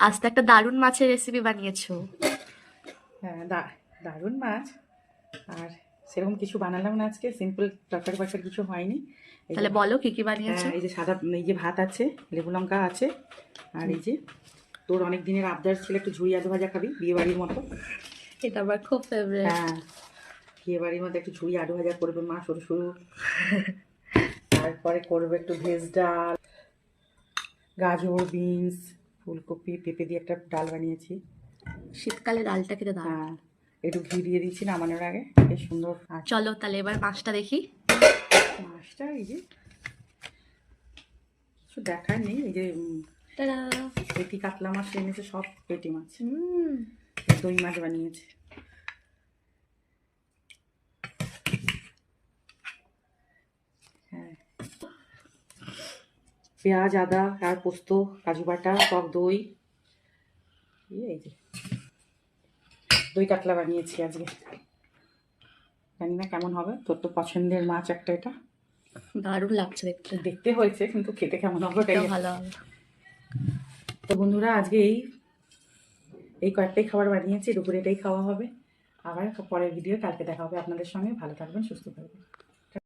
আজ তো একটা দারুণ মাছের রেসিপি বানিয়েছো। হ্যাঁ, দারুণ মাছ। আর সেরকম কিছু বানালাম না আজকে, সিম্পল তরকারি ফরকারি কিছু হয়নি। এই যে তাহলে বলো কি কি বানিয়েছো। হ্যাঁ, এই যে সাদা, এই যে ভাত আছে, লেবু লঙ্কা আছে, আর এই যে তোর অনেক দিনের আবদার ছিল একটু ঝুড়ি আলু ভাজা খাবি, বিয়ে বাড়ির মতো। এটা আমার খুব ফেভারিট। হ্যাঁ, বিয়ে বাড়ির মতো একটু ঝুড়ি আলু ভাজা করবে মা, সরু সরু। তারপরে করবে একটু ভেজ ডাল, গাজর, বিনস, ফুলকপি, পেঁপে দিয়ে একটা ডাল বানিয়েছি। শীতকালে ডালটা খেতে দারুণ। হ্যাঁ, একটু ঘি দিয়ে দিচ্ছি নামানোর আগে, বেশ সুন্দর। আর চলো তাহলে এবার মাছটা দেখি। মাছটা এই যে কিছু দেখার নেই, এই যে টাটা। পেটি কাতলা মাছ এনেছে, সব পেটি মাছ। হুম। দই মাছ বানিয়েছে। হ্যাঁ, পেঁয়াজ, আদা আর পোস্ত, কাজু বাটা, টক দই, এই যে দই কাতলা বানিয়েছি আজকে। জানি না কেমন হবে, তোর তো পছন্দের মাছ একটা এটা। দারুণ লাগছে দেখতে। দেখতে হয়েছে, কিন্তু খেতে কেমন হবে ওটাই। এটাও ভালো হবে। তো বন্ধুরা, আজকে এই এই কয়েকটাই খাবার বানিয়েছি, দুপুরে এটাই খাওয়া হবে। আবার পরের ভিডিও কালকে দেখা হবে আপনাদের সঙ্গে। ভালো থাকবেন, সুস্থ থাকবেন।